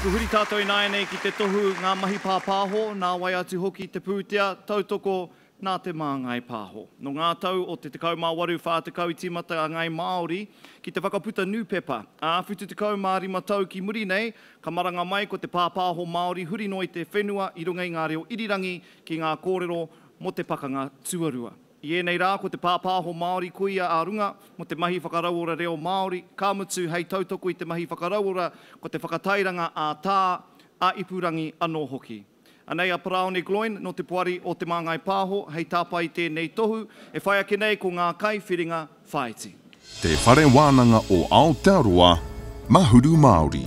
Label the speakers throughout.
Speaker 1: Ku huri tātou i nāianei ki te tohu ngā mahi Pāpaho, nā wai atu hoki te pūtea, tautoko nā te māngai pāho. No ngā tau o te 18 i timata a ngai Māori ki te whakaputa nūpepa. Whitu 15 tau ki muri nei, ka maranga mai ko te Pāpaho Māori huri noi te whenua i runga i ngā reo irirangi ki ngā kōrero mo te pakanga tuarua. I enei rā, ko te Pāpaho Māori kuia a runga mo te mahi whakarauora Reo Māori, ka mutu hei tautoko i te mahi whakarauora ko te whakatairanga a tā a ipurangi anō hoki. Anei a Paraone Gloin no te puari o te māngai pāho, hei tāpai tēnei tohu, e whai ake nei ko ngā kai whiringa whaiti.
Speaker 2: Te whare wānanga o Aotearoa, Mahuru Māori.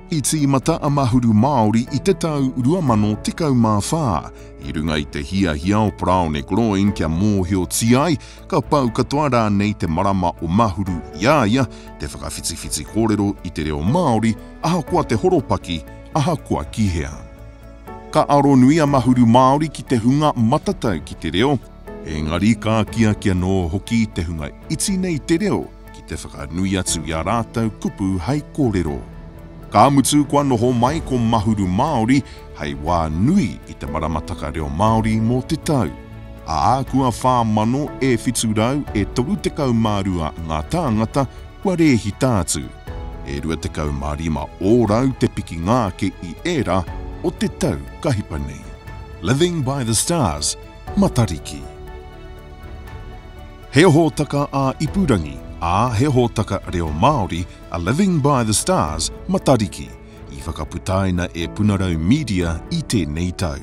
Speaker 2: I tīmata a Mahuru Māori i te tau 2014, i runga i te hia o Paraone Gloin kia mōhio tiai, ka pau katoa rā nei te marama o Mahuru Iaia, te whakawhiti kōrero i te reo Māori, aha kua te horopaki, aha kua kihea. Ka aro nui a Mahuru Māori ki te hunga matatau ki te reo, engari ka kia no hoki te hunga iti nei te reo, ki te whakanui atu i a rātau kupu hei kōrero. Ka mutu kua noho mai ko Mahuru Māori, hei wā nui i te maramataka reo Māori mō te tau. A kua whāmano e whiturau e toru te kaumārua ngā tāngata kua rehi tātu. E rua te kaumārima ōrau te piki ngāke i era o te tau kahipa nei. Living by the Stars, Matariki. He hōtaka a Ipurangi, a he hōtaka reo Māori, a Living by the Stars, Matariki, i whakaputaina e Punarau Media i tēnei tau.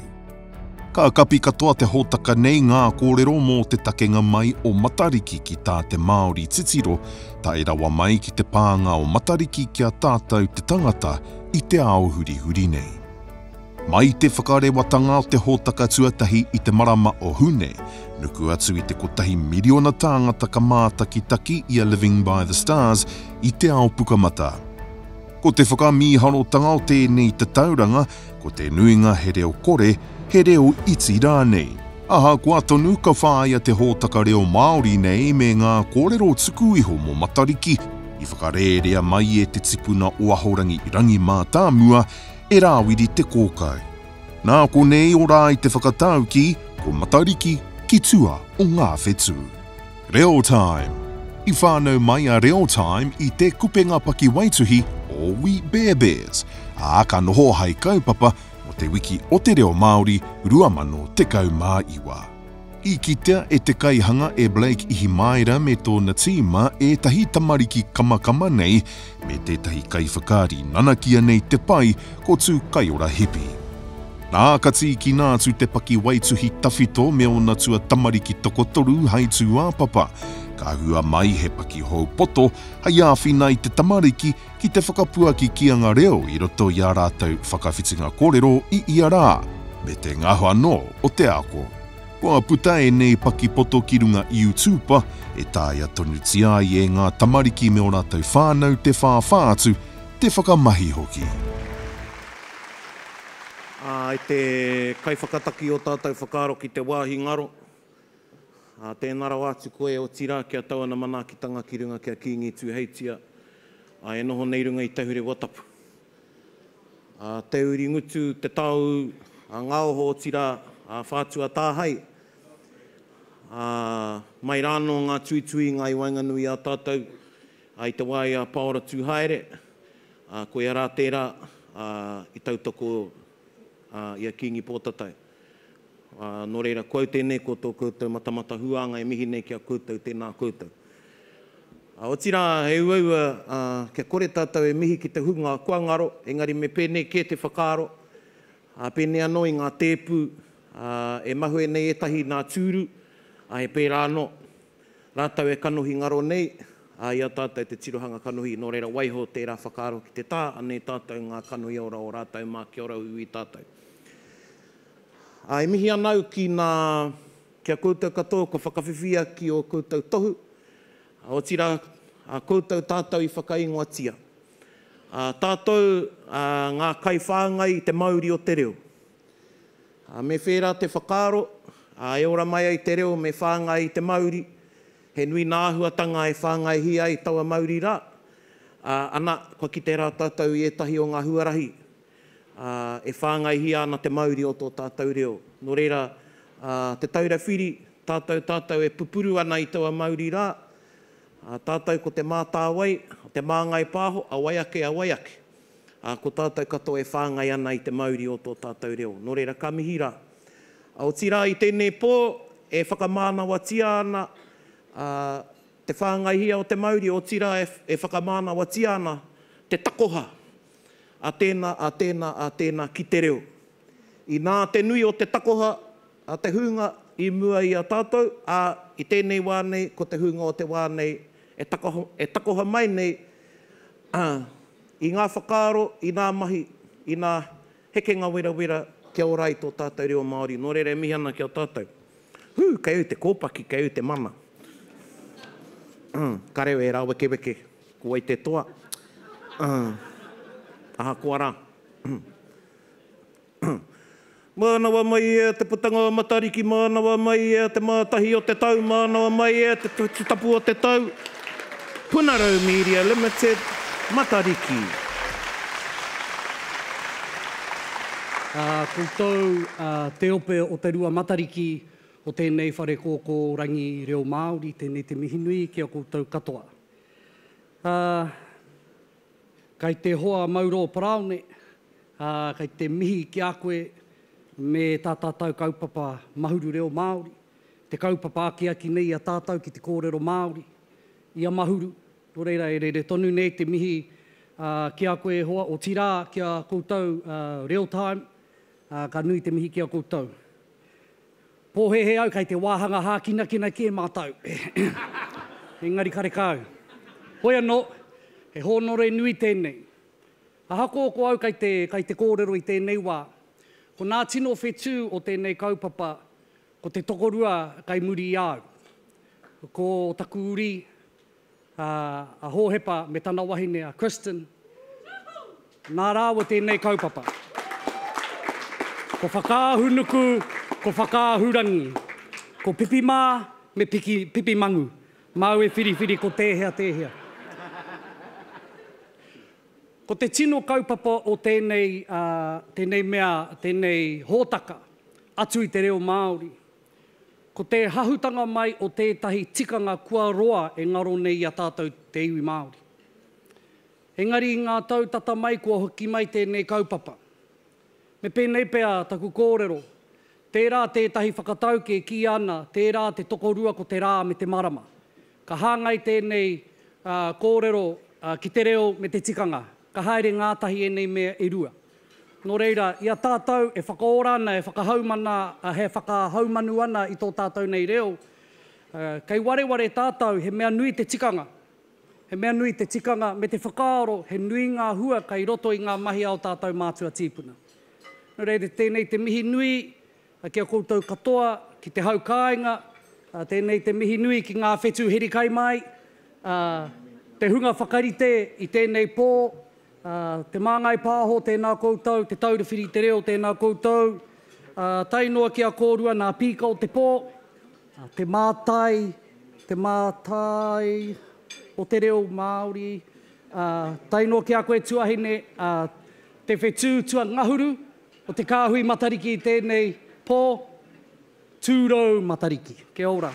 Speaker 2: Ka kapi katoa te hōtaka nei ngā kōrero mō te takenga mai o Matariki ki tā te Māori titiro, ta e rawa mai ki te pānga o Matariki kia tātou te tangata i te ao huri nei. Mai te whakarewatanga o te hōtaka tuatahi i te marama o Hune, nuku atu i te 1 miliona tāngata ka mātaki i a Living by the Stars i te ao pukamata. Ko te whakamīharotanga o tēnei te tauranga, ko te nuinga he reo kore, he reo iti rānei. Aha kua tonu ka whāia te hōtaka reo Māori nei me ngā kōrero tuku iho mō Matariki, i whakarerea mai e te tipuna o ahorangi i rangi mātāmua, e rāwiri te kōkau. Nā ko nei o rā i te whakatau ki, ko Matariki ki tua o ngā whetū. Reo Time. I whānau mai a Reo Time i te kupenga paki waituhi o We Bear Bears. A ka noho hai kaupapa o te wiki o te reo Māori 2011. I kitea e te kaihanga e Blake Ihimaera me tōna tīma e tahi tamariki kamakama nei me tētahi kaiwhakari nanakia nei te pai ko tū kaiora hipi. Nā kati ki nātu te paki waituhi tawhito me ona tua tamariki tokotoru hai tū āpapa. Ka hua mai he paki hou poto hai āwhina i te tamariki ki te whakapuaki ki anga reo i roto i a rātau whakawhitinga kōrero i ia rā, me te ngahua no o te ako. Kua puta e nei paki poto ki runga i utupa, e tāia tonu tiai e ngā tamariki me o rātau whānau te whāwhātu, te whakamahi hoki.
Speaker 3: I te kaiwhakataki o tātou whakaaro ki te wāhi ngaro. Tēnā rau atu koe o tira kia tauana manakitanga ki runga kia kingi tū heitia. E noho nei runga i tahure watapu. Te uri ngutu, te tau, ngā oho o tira, whātua tāhai. Mai rāno ngā tuitui ngā i wainganui a tātou, i te wai a Paora tūhaere, koe a rā tērā i tautoko i a kingi pōtatai. Nō reira, koe tēnei ko tō koutou matamata huanga e mihi nei kia koutou tēnā koutou. O tira, he uaua, kia kore tātou e mihi ki te hunga kua ngaro, engari me pēnei ke te whakaaro, pēnei anō i ngā tēpū, e mahu e nei etahi nā tūru, e pērā anō. Rātau e kanohi ngaro nei, i a tātou te tirohanga kanohi, nō reira waiho tērā whakaaro ki te tā, anei tātou ngā kanohi ora o rātau mā kia ora ui tātou. E mihi anau ki nā kia koutou katoa, ko whakawhiwhia ki o koutou tohu. O tira, koutou tātou i whakaingoatia. Tātou ngā kai whāngai i te mauri o te reo. Me whērā te whakaaro, e ora mai ai te reo me whāngai i te mauri. He nui nā ahuatanga e whāngai hi ai taua mauri rā. Ana, ko ki te rā tātou i etahi o ngā huarahi, e whāngai hi ana te Māori o tō tātou reo. Nō reira, te taura whiri, tātou e pupuru ana i taua Māori rā, tātou ko te mātāwai, te māngai pāho, a waiake. Ko tātou katoa e whāngai ana i te Māori o tō tātou reo. Nō reira, ka mihi rā. O tira i tēnei pō, e whakamānawatia ana, te whāngaihia o te Māori, o tira e whakamānawatia ana te takoha. A tēnā ki te reo. I nā te nui o te takoha, a te hunga i mua i a tātou, i tēnei wānei, ko te hunga o te wānei, e takoha mai nei, i ngā whakaaro, i ngā mahi, i ngā hekenga wera, kia ora i tō tātou reo Māori. Nō reira e mihi ana kia tātou. Kei au te kōpaki, kei au te mana. Ka reo e rā weke, kua i te toa. Aha kua rā. Mānawa mai e te putanga o Matariki, mānawa mai e te mātahi o te tau, mānawa mai e te tapu o te tau. Punarau Media Limited, Matariki.
Speaker 4: Koutou te ope o te rua Matariki, o tēnei whare kōkō rangi Reo Māori, tēnei te mihi nui kia koutou katoa. Kai te hoa mauro o Paraone, kai te mihi ki a koe me tā tātou kaupapa mahuru Reo Māori, te kaupapa aki nei a tātou ki te kōrero Māori, i a mahuru, nō reira e reire tonu nei te mihi ki a koe hoa o tira ki a koutou real time, ka nui te mihi ki a koutou. Pōhehe au kai te wāhanga hākina ki e mātou. Engari karekau. Hoi anō, he honore nui tēnei. Aha kōko au kai te kōrero i tēnei wā. Ko nā tino whetū o tēnei kaupapa, ko te tokorua kai muri i au. Ko taku uri, a hōhepa me tana wahine a Kristen. Nā rāua tēnei kaupapa. Ko whakāhunuku, ko whakāhurangi, ko pipimā me pipimangu. Mau e whiriwhiri ko tēhea. Ko te tino kaupapa o tēnei mea, tēnei hōtaka, atu i te reo Māori. Ko te hahutanga mai o tētahi tikanga kua roa e ngaro nei a tātou te iwi Māori. Engari i ngā tautata mai kua hoki mai tēnei kaupapa. Me pēnei pēa taku kōrero, tērā tētahi whakatauke ki ana, tērā te tokorua ko te rā me te marama. Ka hāngai tēnei kōrero ki te reo me te tikanga. Ka haere ngātahi e nei mea e rua. Nō reira, ia tātou e whakaora ana, he whakahaumanu ana i tō tātou nei reo. Kei wareware tātou, he mea nui te tikanga. He mea nui te tikanga me te whakaaro, he nui ngā hua kai roto i ngā mahi ao tātou mātua tīpuna. Nō reira, tēnei te mihi nui, kia koutou katoa, ki te hau kāinga, tēnei te mihi nui ki ngā whetū heri kai mai, te hunga whakarite i tēnei pō, te māngai pāho tēnā koutou, te taurewhiri te reo tēnā koutou, tainoa kia kōrua nā pīka o te pō, te mātai o te reo Māori, tainoa kia koe tuahine, te whetū tua ngahuru, o te kāhui Matariki i tēnei pō, tūrau Matariki. Kia ora.